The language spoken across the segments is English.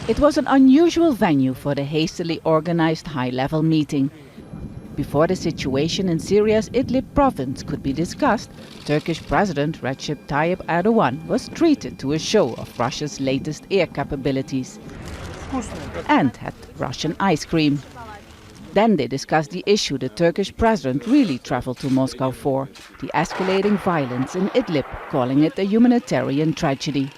It was an unusual venue for the hastily organized high-level meeting. Before the situation in Syria's Idlib province could be discussed, Turkish President Recep Tayyip Erdogan was treated to a show of Russia's latest air capabilities and had Russian ice cream. Then they discussed the issue the Turkish president really traveled to Moscow for, the escalating violence in Idlib, calling it a humanitarian tragedy.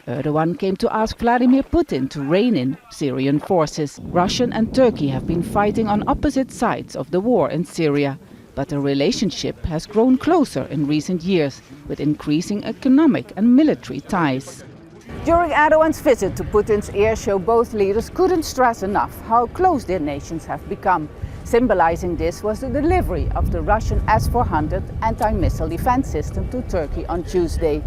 Erdogan came to ask Vladimir Putin to rein in Syrian forces. Russia and Turkey have been fighting on opposite sides of the war in Syria, but the relationship has grown closer in recent years, with increasing economic and military ties. During Erdogan's visit to Putin's air show, both leaders couldn't stress enough how close their nations have become. Symbolizing this was the delivery of the Russian S-400 anti-missile defense system to Turkey on Tuesday.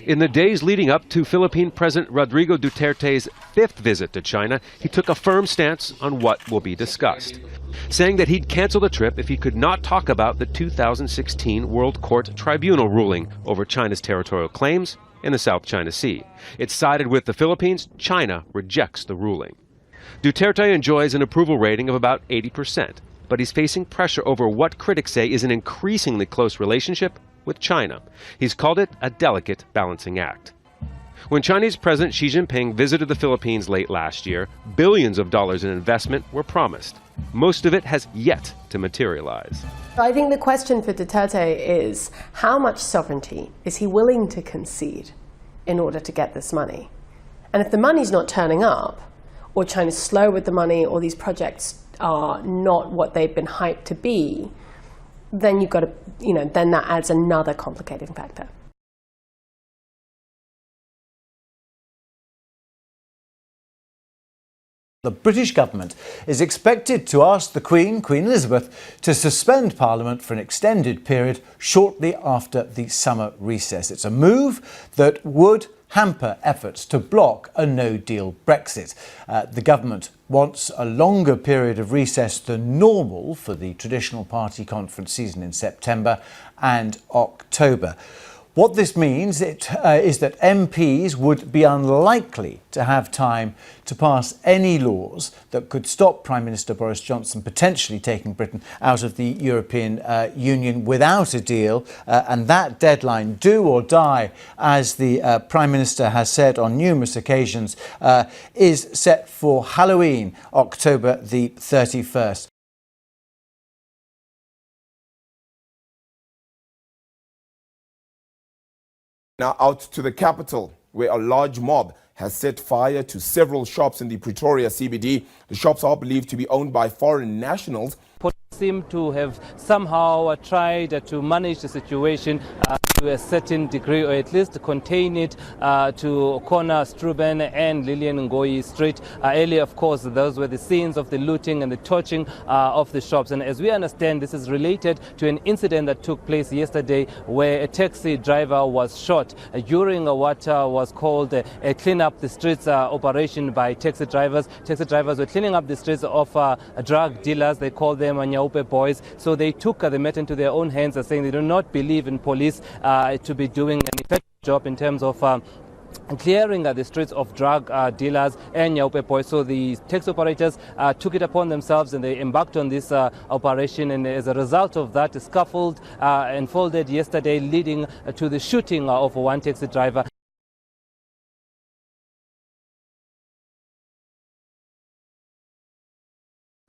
In the days leading up to Philippine President Rodrigo Duterte's fifth visit to China, he took a firm stance on what will be discussed, saying that he'd cancel the trip if he could not talk about the 2016 World Court Tribunal ruling over China's territorial claims in the South China Sea. It sided with the Philippines. China rejects the ruling. Duterte enjoys an approval rating of about 80%, but he's facing pressure over what critics say is an increasingly close relationship with China. He's called it a delicate balancing act. When Chinese President Xi Jinping visited the Philippines late last year, billions of dollars in investment were promised. Most of it has yet to materialize. I think the question for Duterte is how much sovereignty is he willing to concede in order to get this money? And if the money's not turning up, or China's slow with the money, or these projects are not what they've been hyped to be, then you've got to, then that adds another complicating factor. The British government is expected to ask the Queen Elizabeth, to suspend Parliament for an extended period shortly after the summer recess. It's a move that would hamper efforts to block a no-deal Brexit. The government wants a longer period of recess than normal for the traditional party conference season in September and October. What this means is that MPs would be unlikely to have time to pass any laws that could stop Prime Minister Boris Johnson potentially taking Britain out of the European Union without a deal. And that deadline, do or die, as the Prime Minister has said on numerous occasions, is set for Halloween, October the 31st. Now out to the capital, where a large mob has set fire to several shops in the Pretoria CBD. The shops are believed to be owned by foreign nationals. Seem to have somehow tried to manage the situation to a certain degree, or at least contain it to corner Struben and Lillian Ngoyi Street. Earlier, of course, those were the scenes of the looting and the torching of the shops. And as we understand, this is related to an incident that took place yesterday where a taxi driver was shot during what was called a clean up the streets operation by taxi drivers. Taxi drivers were cleaning up the streets of drug dealers. They call them boys. So they took the matter into their own hands, saying they do not believe in police to be doing an effective job in terms of clearing the streets of drug dealers and Nyaupe boys. So the taxi operators took it upon themselves and they embarked on this operation, and as a result of that, a scuffle unfolded yesterday, leading to the shooting of one taxi driver.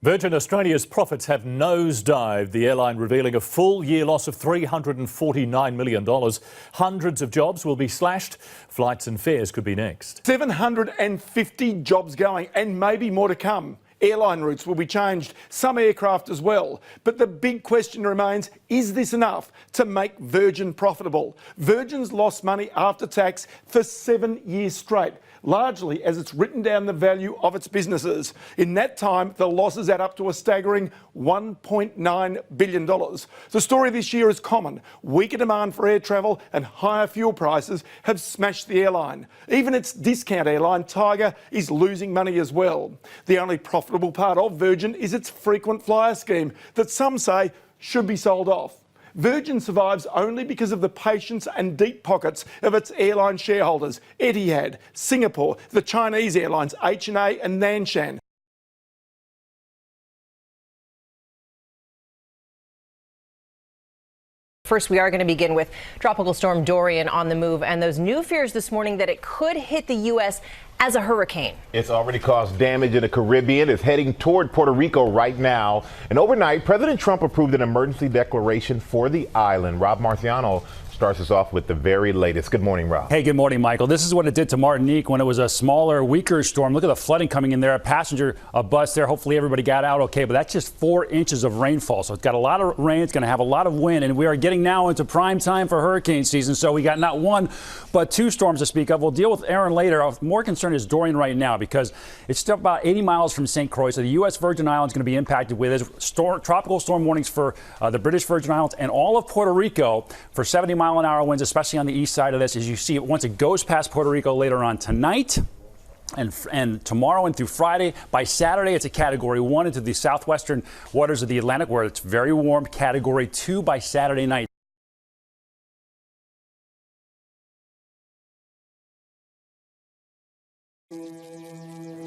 Virgin Australia's profits have nosedived, the airline revealing a full-year loss of $349 million. Hundreds of jobs will be slashed. Flights and fares could be next. 750 jobs going, and maybe more to come. Airline routes will be changed, some aircraft as well. But the big question remains, is this enough to make Virgin profitable? Virgin's lost money after tax for 7 years straight, largely as it's written down the value of its businesses. In that time, the losses add up to a staggering $1.9 billion. The story this year is common. Weaker demand for air travel and higher fuel prices have smashed the airline. Even its discount airline, Tiger, is losing money as well. The only profitable part of Virgin is its frequent flyer scheme that some say should be sold off. Virgin survives only because of the patience and deep pockets of its airline shareholders, Etihad, Singapore, the Chinese airlines HNA and Nanshan. First, we are going to begin with Tropical Storm Dorian on the move and those new fears this morning that it could hit the U.S. as a hurricane. It's already caused damage in the Caribbean. It's heading toward Puerto Rico right now. And overnight, President Trump approved an emergency declaration for the island. Rob Marciano starts us off with the very latest. Good morning, Rob. Hey, good morning, Michael. This is what it did to Martinique when it was a smaller, weaker storm. Look at the flooding coming in there. A bus there. Hopefully everybody got out okay, but that's just 4 inches of rainfall. So it's got a lot of rain. It's going to have a lot of wind, and we are getting now into prime time for hurricane season. So we got not one, but 2 storms to speak of. We'll deal with Aaron later. I'm more concerned is Dorian right now because it's still about 80 miles from St. Croix. So the U.S. Virgin Islands is going to be impacted with tropical storm warnings for the British Virgin Islands and all of Puerto Rico for 70-mile-an-hour winds, especially on the east side of this. As you see, once it goes past Puerto Rico later on tonight and tomorrow and through Friday, by Saturday it's a Category 1 into the southwestern waters of the Atlantic where it's very warm. Category 2 by Saturday night.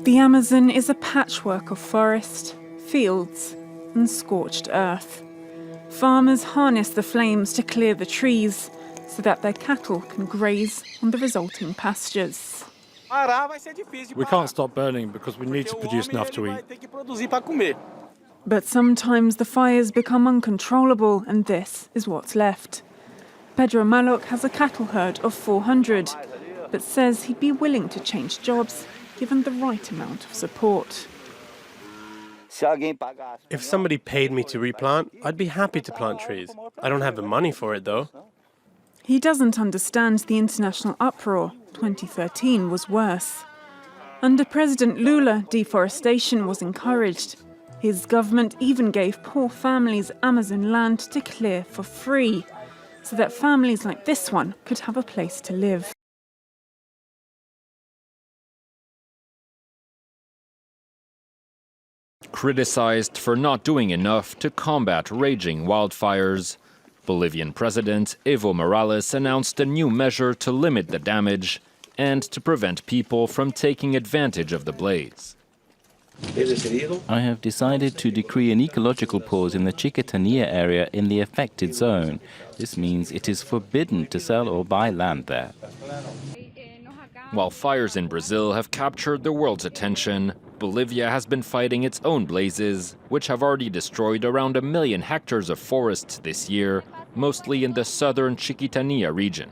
The Amazon is a patchwork of forest, fields, and scorched earth. Farmers harness the flames to clear the trees so that their cattle can graze on the resulting pastures. We can't stop burning because we need to produce enough to eat. But sometimes the fires become uncontrollable, and this is what's left. Pedro Malloc has a cattle herd of 400, but says he'd be willing to change jobs given the right amount of support. If somebody paid me to replant, I'd be happy to plant trees. I don't have the money for it, though. He doesn't understand the international uproar. 2013 was worse. Under President Lula, deforestation was encouraged. His government even gave poor families Amazon land to clear for free, so that families like this one could have a place to live. Criticized for not doing enough to combat raging wildfires, Bolivian President Evo Morales announced a new measure to limit the damage and to prevent people from taking advantage of the blaze. I have decided to decree an ecological pause in the Chiquitania area in the affected zone. This means it is forbidden to sell or buy land there. While fires in Brazil have captured the world's attention, Bolivia has been fighting its own blazes, which have already destroyed around 1 million hectares of forests this year, mostly in the southern Chiquitania region.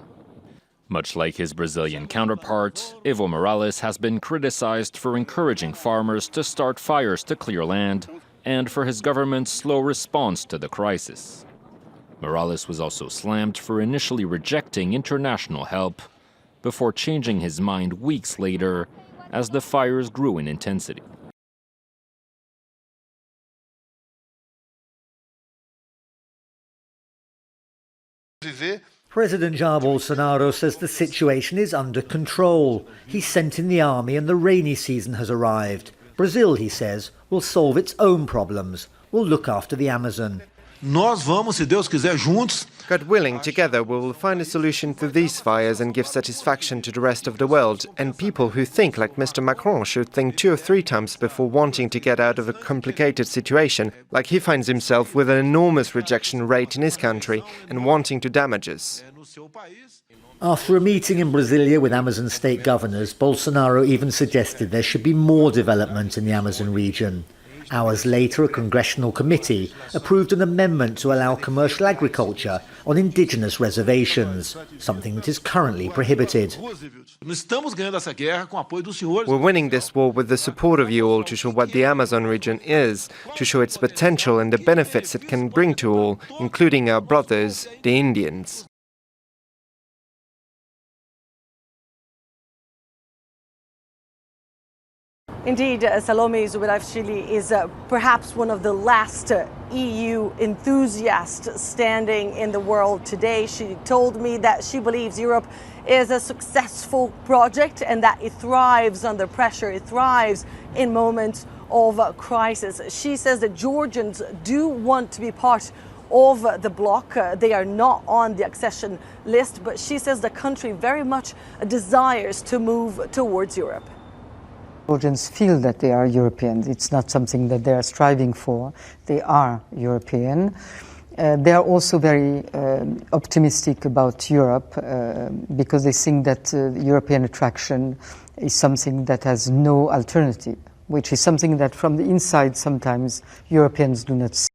Much like his Brazilian counterpart, Evo Morales has been criticized for encouraging farmers to start fires to clear land and for his government's slow response to the crisis. Morales was also slammed for initially rejecting international help before changing his mind weeks later as the fires grew in intensity. President Jair Bolsonaro says the situation is under control. He's sent in the army and the rainy season has arrived. Brazil, he says, will solve its own problems. Will look after the Amazon. Nós vamos, se Deus quiser, juntos. God willing, together we will find a solution to these fires and give satisfaction to the rest of the world. And people who think like Mr. Macron should think 2 or 3 times before wanting to get out of a complicated situation, like he finds himself with an enormous rejection rate in his country and wanting to damage us. After a meeting in Brasilia with Amazon state governors, Bolsonaro even suggested there should be more development in the Amazon region. Hours later, a congressional committee approved an amendment to allow commercial agriculture on indigenous reservations, something that is currently prohibited. We're winning this war with the support of you all to show what the Amazon region is, to show its potential and the benefits it can bring to all, including our brothers, the Indians. Indeed, Salome Zuberavishvili is perhaps one of the last EU enthusiasts standing in the world today. She told me that she believes Europe is a successful project and that it thrives under pressure, it thrives in moments of crisis. She says that Georgians do want to be part of the bloc. They are not on the accession list, but she says the country very much desires to move towards Europe. Georgians feel that they are Europeans. It's not something that they are striving for. They are European. They are also very optimistic about Europe because they think that European attraction is something that has no alternative, which is something that from the inside sometimes Europeans do not see.